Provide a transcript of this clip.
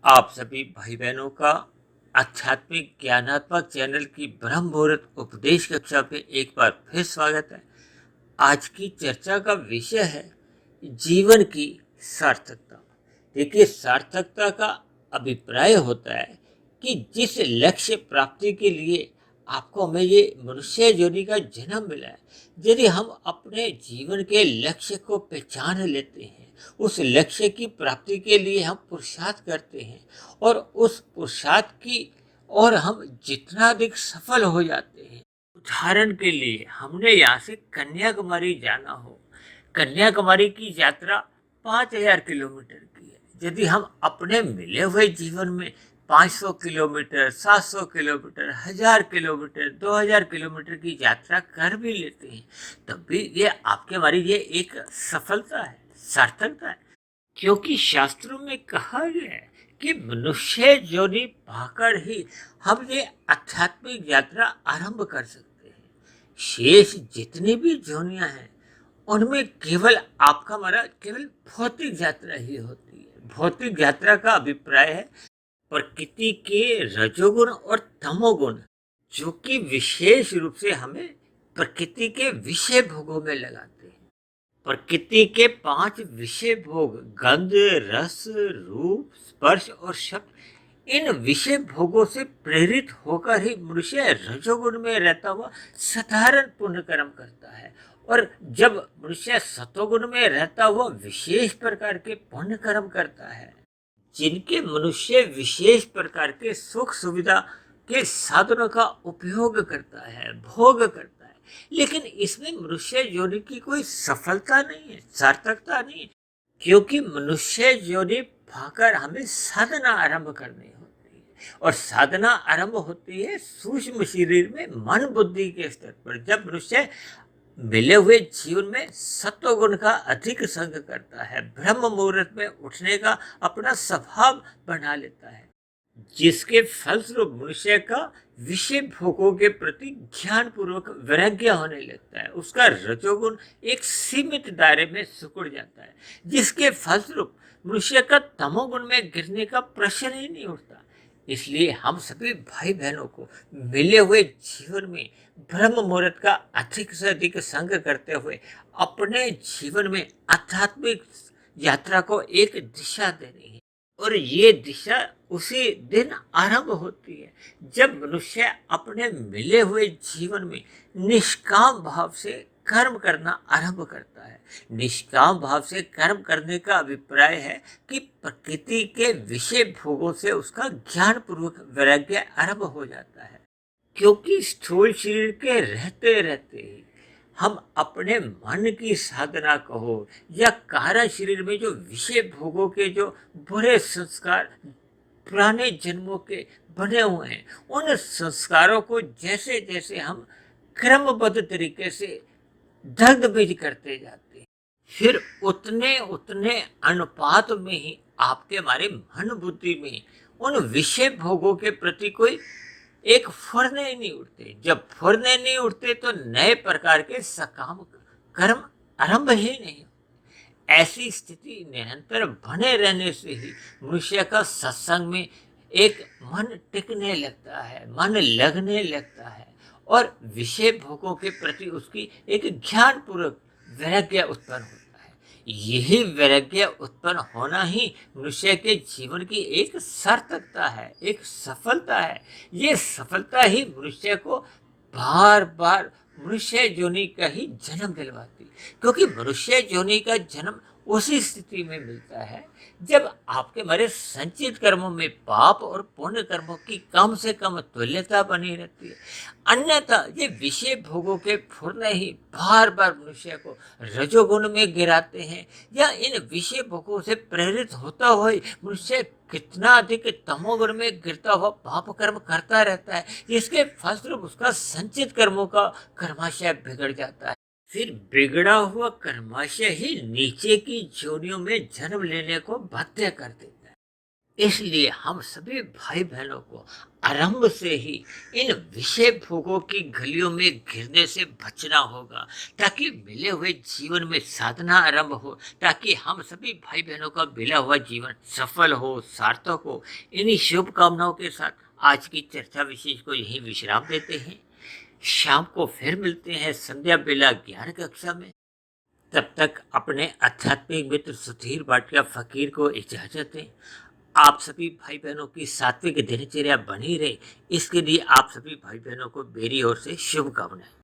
आप सभी भाई बहनों का आध्यात्मिक ज्ञानात्मक चैनल की ब्रह्म मुहूर्त उपदेश कक्षा पे एक बार फिर स्वागत है। आज की चर्चा का विषय है जीवन की सार्थकता। देखिए, सार्थकता का अभिप्राय होता है कि जिस लक्ष्य प्राप्ति के लिए आपको हमें ये मनुष्य योनि का जन्म मिला है, यदि हम अपने जीवन के लक्ष्य को पहचान लेते हैं, उस लक्ष्य की प्राप्ति के लिए हम पुरुषार्थ करते हैं और उस पुरुषार्थ की और हम जितना अधिक सफल हो जाते हैं। उदाहरण के लिए, हमने यहाँ से कन्याकुमारी जाना हो, कन्याकुमारी की यात्रा 5,000 किलोमीटर की है। यदि हम अपने मिले हुए जीवन में 500 किलोमीटर, 700 किलोमीटर, 1000 किलोमीटर, 2000 किलोमीटर की यात्रा कर भी लेते हैं, तब भी ये आपके हमारी ये एक सफलता है, सार्थकता है। क्योंकि शास्त्रों में कहा गया है कि मनुष्य योनि पाकर ही हम ये आध्यात्मिक यात्रा आरंभ कर सकते हैं। शेष जितनी भी योनियां हैं, उनमें केवल आपका हमारा केवल भौतिक यात्रा ही होती है। भौतिक यात्रा का अभिप्राय है प्रकृति के रजोगुण और तमोगुण, जो कि विशेष रूप से हमें प्रकृति के विषय भोगों में लगाते हैं। प्रकृति के 5 विषय भोग गंध, रस, रूप, स्पर्श और शब्द, इन विषय भोगों से प्रेरित होकर ही मनुष्य रजोगुण में रहता हुआ साधारण पुण्य कर्म करता है, और जब मनुष्य सतोगुण में रहता हुआ विशेष प्रकार के पुण्य कर्म करता है, जिनके मनुष्य विशेष प्रकार के सुख सुविधा के साधनों का उपयोग करता है, भोग करता है, लेकिन इसमें मनुष्य योनि की कोई सफलता नहीं है, सार्थकता नहीं है। क्योंकि मनुष्य योनि पाकर हमें साधना आरंभ करनी होती है, और साधना आरंभ होती है सूक्ष्म शरीर में मन बुद्धि के स्तर पर। जब मनुष्य मिले हुए जीवन में सत्वगुण का अधिक संग करता है, ब्रह्म मुहूर्त में उठने का अपना स्वभाव बना लेता है, जिसके फलस्वरूप मनुष्य का विषय भोगों के प्रति ज्ञान पूर्वक वैराग्य होने लगता है। उसका रजोगुण एक सीमित दायरे में सिकुड़ जाता है, जिसके फलस्वरूप मनुष्य का तमोगुण में गिरने का प्रश्न ही नहीं उठता। इसलिए हम सभी भाई बहनों को मिले हुए जीवन में ब्रह्म मुहूर्त का अधिक से अधिक संग करते हुए अपने जीवन में आध्यात्मिक यात्रा को एक दिशा देनी है, और ये दिशा उसी दिन आरंभ होती है जब मनुष्य अपने मिले हुए जीवन में निष्काम भाव से कर्म करना आरंभ करता है। निष्काम भाव से कर्म करने का अभिप्राय है कि प्रकृति के विषय भोगों से उसका ज्ञान पूर्वक वैराग्य आरंभ हो जाता है। क्योंकि स्थूल शरीर के रहते रहते ही हम अपने मन की साधना कहो या कार्य शरीर में जो विषय भोगों के जो बुरे संस्कार पुराने जन्मों के बने हुए हैं, उन संस्कारों को जैसे जैसे हम क्रमबद्ध तरीके से दग्ध बीज करते जाते हैं, फिर उतने उतने अनुपात में ही आपके हमारे मन बुद्धि में उन विषय भोगों के प्रति कोई एक फुरने नहीं उठते। जब फुरने नहीं उठते तो नए प्रकार के सकाम कर्म आरंभ ही नहीं। ऐसी स्थिति निरंतर बने रहने से ही मनुष्य का सत्संग में एक मन टिकने लगता है, मन लगने लगता है, और विषय भोगों के प्रति उसकी एक ज्ञान पूर्वक वैराग्य उत्पन्न होता है। यही वैराग्य उत्पन्न होना ही मनुष्य के जीवन की एक सार्थकता है, एक सफलता है। ये सफलता ही मनुष्य को बार बार मनुष्य योनि का ही जन्म दिलवाती, क्योंकि मनुष्य योनि का जन्म उसी स्थिति में मिलता है जब आपके हमारे संचित कर्मों में पाप और पुण्य कर्मों की कम से कम तुल्यता बनी रहती है। अन्यथा ये विषय भोगों के फुरने ही बार बार मनुष्य को रजोगुण में गिराते हैं, या इन विषय भोगों से प्रेरित होता हुआ मनुष्य कितना अधिक तमोगुण में गिरता हुआ पाप कर्म करता रहता है, जिसके फलस्वरूप उसका संचित कर्मों का कर्माशय बिगड़ जाता है। फिर बिगड़ा हुआ कर्माशय ही नीचे की योनियों में जन्म लेने को बाध्य कर देता है। इसलिए हम सभी भाई बहनों को आरंभ से ही इन विषय भोगों की गलियों में गिरने से बचना होगा, ताकि मिले हुए जीवन में साधना आरंभ हो, ताकि हम सभी भाई बहनों का मिला हुआ जीवन सफल हो, सार्थक हो। इन्हीं शुभकामनाओं के साथ आज की चर्चा विशेष को यही विश्राम देते हैं। शाम को फिर मिलते हैं संध्या बेला ज्ञान कक्षा में। तब तक अपने आध्यात्मिक मित्र सुधीर भाटिया फकीर को इजाजत दें। आप सभी भाई बहनों की सात्विक दिनचर्या बनी रहे, इसके लिए आप सभी भाई बहनों को मेरी ओर से शुभकामनाएं।